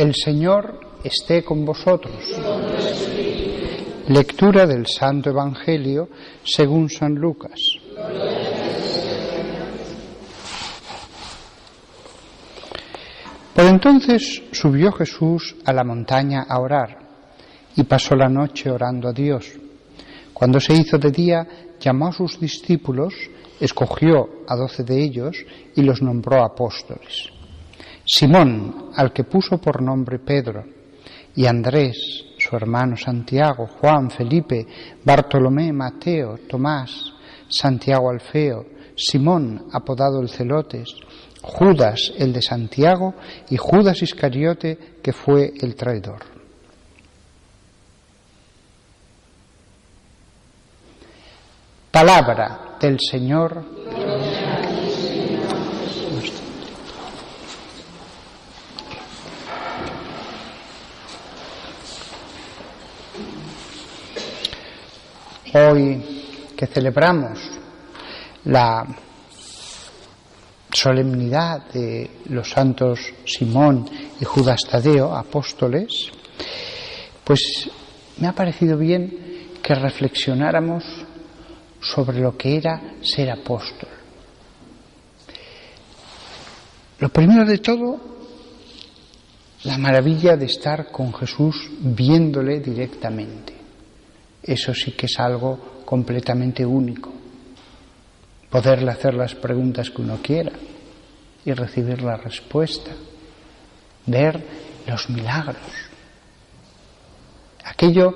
El Señor esté con vosotros. Lectura del Santo Evangelio según San Lucas. Por entonces subió Jesús a la montaña a orar y pasó la noche orando a Dios. Cuando se hizo de día, llamó a sus discípulos, escogió a 12 de ellos y los nombró apóstoles. Simón, al que puso por nombre Pedro, y Andrés, su hermano Santiago, Juan, Felipe, Bartolomé, Mateo, Tomás, Santiago Alfeo, Simón, apodado el Celotes, Judas, el de Santiago, y Judas Iscariote, que fue el traidor. Palabra del Señor. Hoy que celebramos la solemnidad de los santos Simón y Judas Tadeo, apóstoles, pues me ha parecido bien que reflexionáramos sobre lo que era ser apóstol. Lo primero de todo, la maravilla de estar con Jesús viéndole directamente. Eso sí que es algo completamente único. Poderle hacer las preguntas que uno quiera y recibir la respuesta. Ver los milagros. Aquello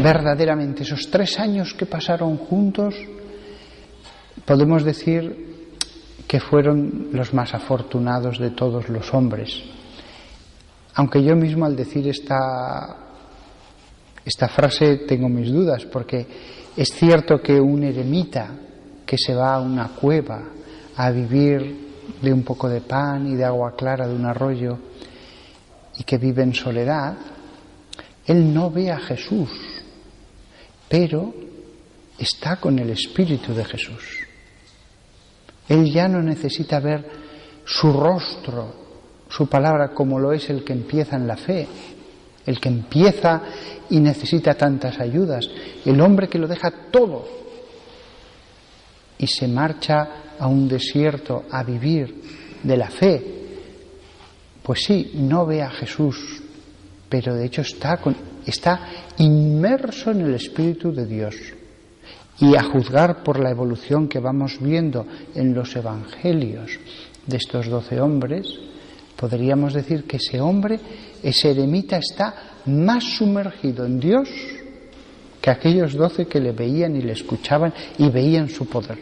verdaderamente, esos 3 años que pasaron juntos, podemos decir que fueron los más afortunados de todos los hombres. Aunque yo mismo al decir esta frase tengo mis dudas, porque es cierto que un eremita que se va a una cueva a vivir de un poco de pan y de agua clara de un arroyo y que vive en soledad, él no ve a Jesús, pero está con el Espíritu de Jesús. Él ya no necesita ver su rostro, su palabra, como lo es el que empieza en la fe, el que empieza y necesita tantas ayudas, el hombre que lo deja todo y se marcha a un desierto a vivir de la fe. Pues sí, no ve a Jesús, pero de hecho está inmerso en el Espíritu de Dios. Y a juzgar por la evolución que vamos viendo en los evangelios de estos 12 hombres, podríamos decir que ese hombre, ese eremita, está más sumergido en Dios que aquellos 12 que le veían y le escuchaban y veían su poder.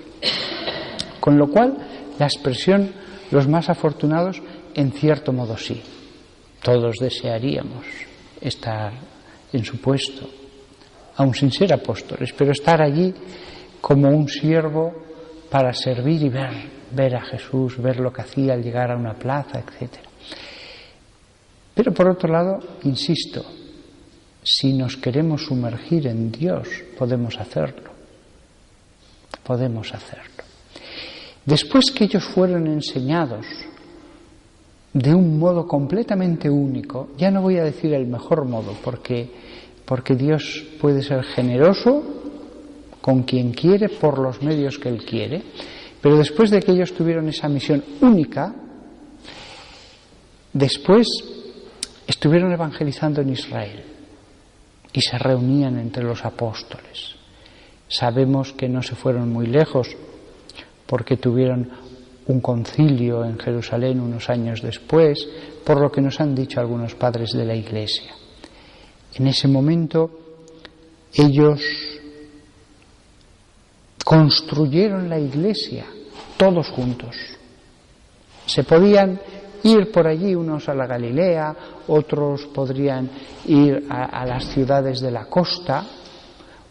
Con lo cual, la expresión los más afortunados, en cierto modo sí. Todos desearíamos estar en su puesto, aun sin ser apóstoles, pero estar allí como un siervo para servir y ver a Jesús, ver lo que hacía al llegar a una plaza, etc. Pero por otro lado, insisto, si nos queremos sumergir en Dios, podemos hacerlo. Podemos hacerlo. Después que ellos fueron enseñados de un modo completamente único, ya no voy a decir el mejor modo, porque Dios puede ser generoso con quien quiere, por los medios que Él quiere, pero después de que ellos tuvieron esa misión única, después estuvieron evangelizando en Israel y se reunían entre los apóstoles. Sabemos que no se fueron muy lejos porque tuvieron un concilio en Jerusalén unos años después, por lo que nos han dicho algunos padres de la Iglesia. En ese momento ellos construyeron la Iglesia todos juntos. Se podían ir por allí, unos a la Galilea, otros podrían ir a las ciudades de la costa,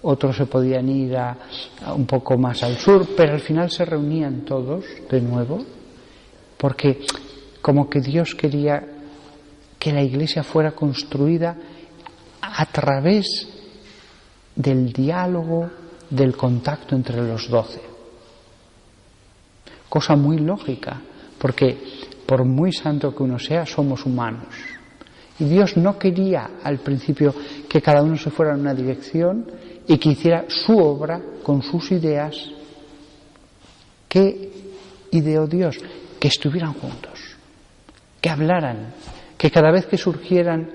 otros se podían ir a un poco más al sur, pero al final se reunían todos de nuevo, porque como que Dios quería que la Iglesia fuera construida a través del diálogo, del contacto entre los 12. Cosa muy lógica, porque por muy santo que uno sea, somos humanos. Y Dios no quería al principio que cada uno se fuera en una dirección y que hiciera su obra con sus ideas. ¿Qué ideó Dios? Que estuvieran juntos, que hablaran, que cada vez que surgieran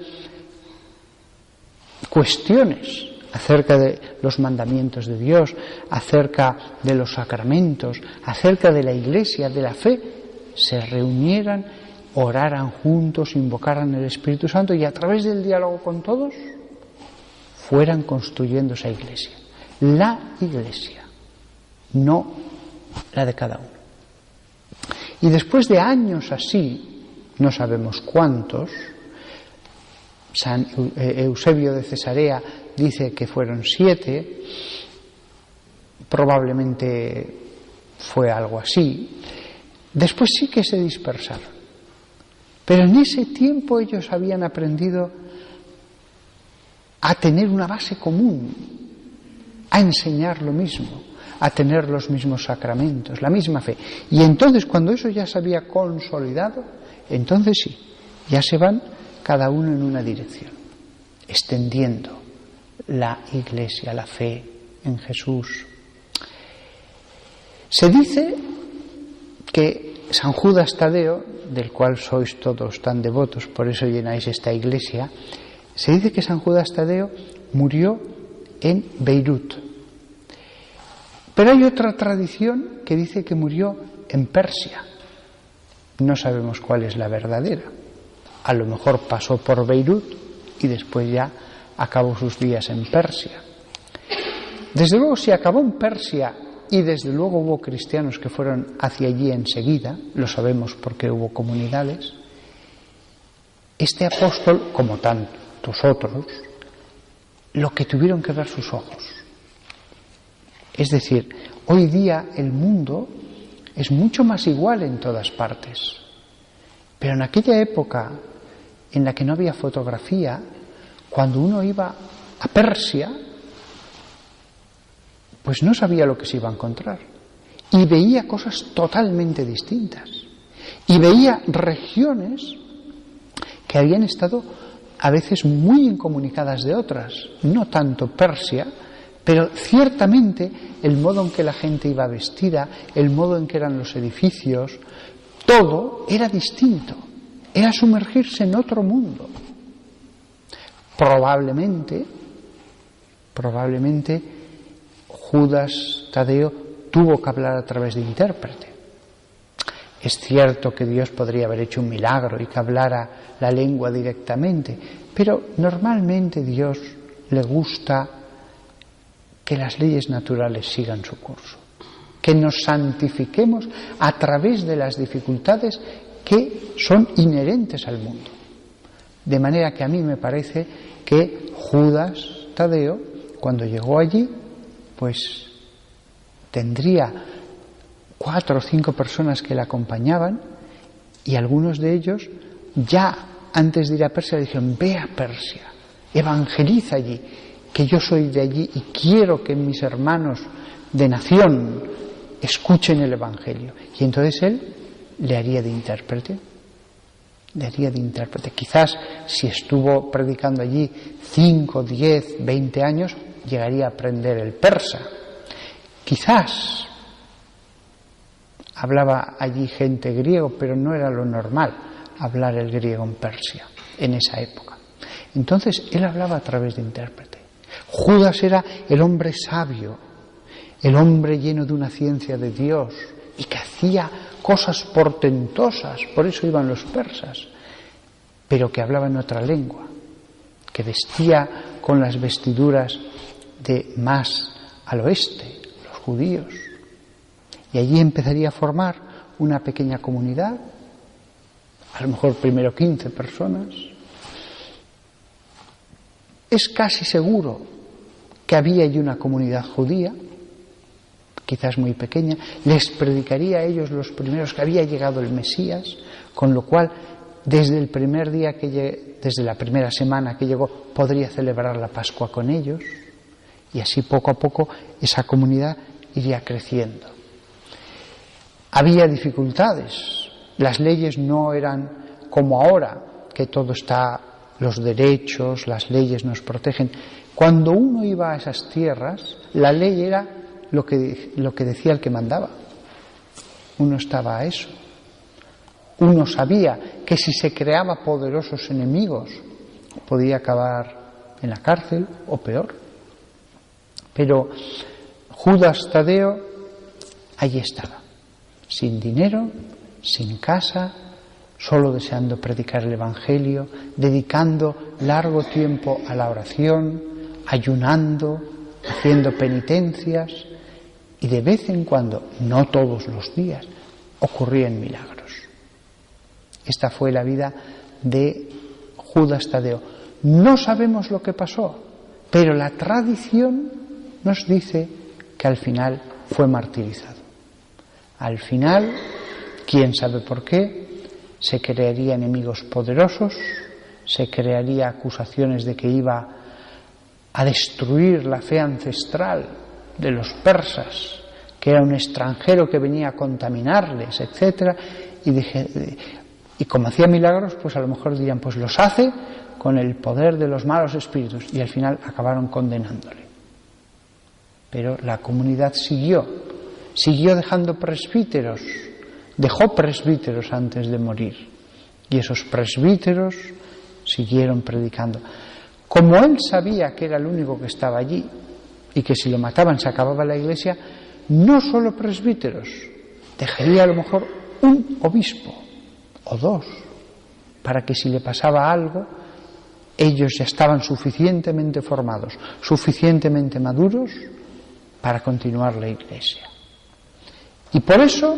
cuestiones acerca de los mandamientos de Dios, acerca de los sacramentos, acerca de la Iglesia, de la fe, se reunieran, oraran juntos, invocaran el Espíritu Santo y a través del diálogo con todos fueran construyendo esa Iglesia. La Iglesia, no la de cada uno. Y después de años así, no sabemos cuántos, San Eusebio de Cesarea dice que fueron 7, probablemente fue algo así. Después sí que se dispersaron, pero en ese tiempo ellos habían aprendido a tener una base común, a enseñar lo mismo, a tener los mismos sacramentos, la misma fe. Y entonces, cuando eso ya se había consolidado, entonces sí, ya se van cada uno en una dirección, extendiendo la Iglesia, la fe en Jesús. Se dice que San Judas Tadeo, del cual sois todos tan devotos, por eso llenáis esta iglesia, se dice que San Judas Tadeo murió en Beirut. Pero hay otra tradición que dice que murió en Persia. No sabemos cuál es la verdadera. A lo mejor pasó por Beirut y después ya acabó sus días en Persia. Desde luego, si acabó en Persia y desde luego hubo cristianos que fueron hacia allí enseguida, lo sabemos porque hubo comunidades, este apóstol, como tantos otros, lo que tuvieron que ver sus ojos. Es decir, hoy día el mundo es mucho más igual en todas partes, pero en aquella época en la que no había fotografía, cuando uno iba a Persia, pues no sabía lo que se iba a encontrar y veía cosas totalmente distintas y veía regiones que habían estado a veces muy incomunicadas de otras, no tanto Persia, pero ciertamente el modo en que la gente iba vestida, el modo en que eran los edificios, todo era distinto, era sumergirse en otro mundo. Probablemente Judas Tadeo tuvo que hablar a través de intérprete. Es cierto que Dios podría haber hecho un milagro y que hablara la lengua directamente, pero normalmente Dios le gusta que las leyes naturales sigan su curso, que nos santifiquemos a través de las dificultades que son inherentes al mundo. De manera que a mí me parece que Judas Tadeo, cuando llegó allí, pues tendría 4 o 5 personas que le acompañaban y algunos de ellos ya antes de ir a Persia le dijeron: ve a Persia, evangeliza allí, que yo soy de allí y quiero que mis hermanos de nación escuchen el Evangelio. Y entonces él le haría de intérprete. Quizás si estuvo predicando allí 5, 10, 20 años, llegaría a aprender el persa. Quizás hablaba allí gente griego, pero no era lo normal hablar el griego en Persia en esa época. Entonces él hablaba a través de intérprete. Judas era el hombre sabio, el hombre lleno de una ciencia de Dios y que hacía cosas portentosas, por eso iban los persas, pero que hablaba en otra lengua, que vestía con las vestiduras de más al oeste, los judíos. Y allí empezaría a formar una pequeña comunidad, a lo mejor primero 15 personas. Es casi seguro que había allí una comunidad judía, quizás muy pequeña, les predicaría a ellos los primeros que había llegado el Mesías, con lo cual desde el primer día desde la primera semana que llegó, podría celebrar la Pascua con ellos, y así poco a poco esa comunidad iría creciendo. Había dificultades, las leyes no eran como ahora, que todo está los derechos, las leyes nos protegen. Cuando uno iba a esas tierras, la ley era lo que decía el que mandaba. Uno estaba a eso. Uno sabía que si se creaba poderosos enemigos, podía acabar en la cárcel o peor. Pero Judas Tadeo allí estaba, sin dinero, sin casa, solo deseando predicar el Evangelio, dedicando largo tiempo a la oración, ayunando, haciendo penitencias, y de vez en cuando, no todos los días, ocurrían milagros. Esta fue la vida de Judas Tadeo. No sabemos lo que pasó, pero la tradición nos dice que al final fue martirizado. Al final, quién sabe por qué, se crearía enemigos poderosos, se crearía acusaciones de que iba a destruir la fe ancestral de los persas, que era un extranjero que venía a contaminarles, etc. Y como hacía milagros, pues a lo mejor dirían, pues los hace con el poder de los malos espíritus, y al final acabaron condenándole. Pero la comunidad siguió dejando presbíteros, dejó presbíteros antes de morir, y esos presbíteros siguieron predicando. Como él sabía que era el único que estaba allí y que si lo mataban se acababa la iglesia, no solo presbíteros, dejaría a lo mejor un obispo o dos, para que si le pasaba algo, ellos ya estaban suficientemente formados, suficientemente maduros para continuar la iglesia. Y por eso,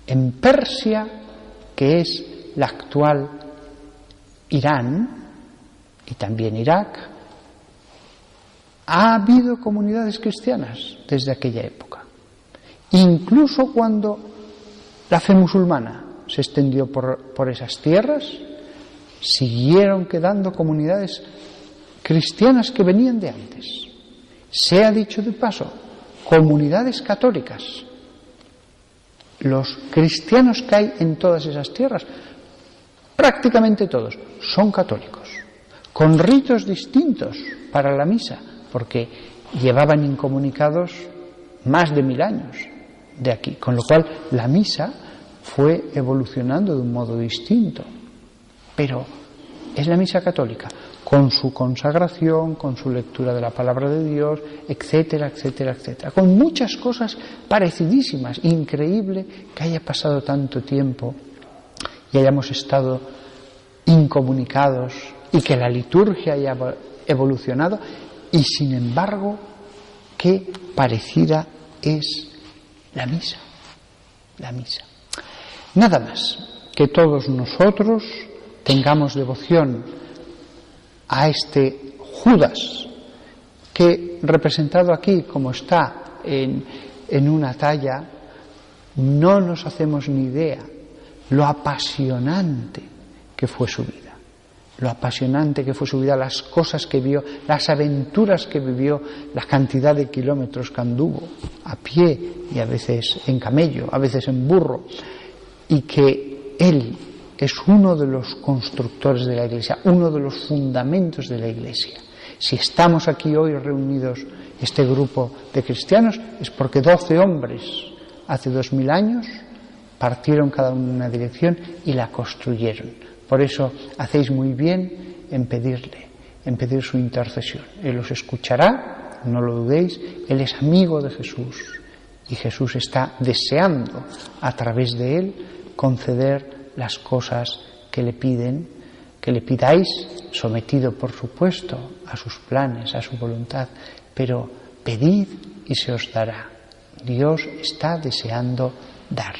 en Persia, que es la actual Irán, y también Irak, ha habido comunidades cristianas desde aquella época. Incluso cuando la fe musulmana se extendió por esas tierras, siguieron quedando comunidades cristianas que venían de antes. Se ha dicho de paso, comunidades católicas. Los cristianos que hay en todas esas tierras, prácticamente todos, son católicos, con ritos distintos para la misa, porque llevaban incomunicados más de 1000 años de aquí, con lo cual la misa fue evolucionando de un modo distinto. Pero es la misa católica, con su consagración, con su lectura de la palabra de Dios, etcétera, etcétera, etcétera, con muchas cosas parecidísimas. Increíble que haya pasado tanto tiempo y hayamos estado incomunicados y que la liturgia haya evolucionado, y sin embargo, qué parecida es la misa. La misa. Nada más, que todos nosotros tengamos devoción a este Judas, que representado aquí como está en una talla, no nos hacemos ni idea lo apasionante que fue su vida. Lo apasionante que fue su vida, las cosas que vio, las aventuras que vivió, la cantidad de kilómetros que anduvo a pie y a veces en camello, a veces en burro, y que él es uno de los constructores de la Iglesia, uno de los fundamentos de la Iglesia. Si estamos aquí hoy reunidos, este grupo de cristianos, es porque 12 hombres hace 2000 años partieron cada uno en una dirección y la construyeron. Por eso hacéis muy bien en pedir su intercesión. Él os escuchará, no lo dudéis, Él es amigo de Jesús y Jesús está deseando a través de Él conceder las cosas que le piden, que le pidáis, sometido por supuesto a sus planes, a su voluntad, pero pedid y se os dará. Dios está deseando dar.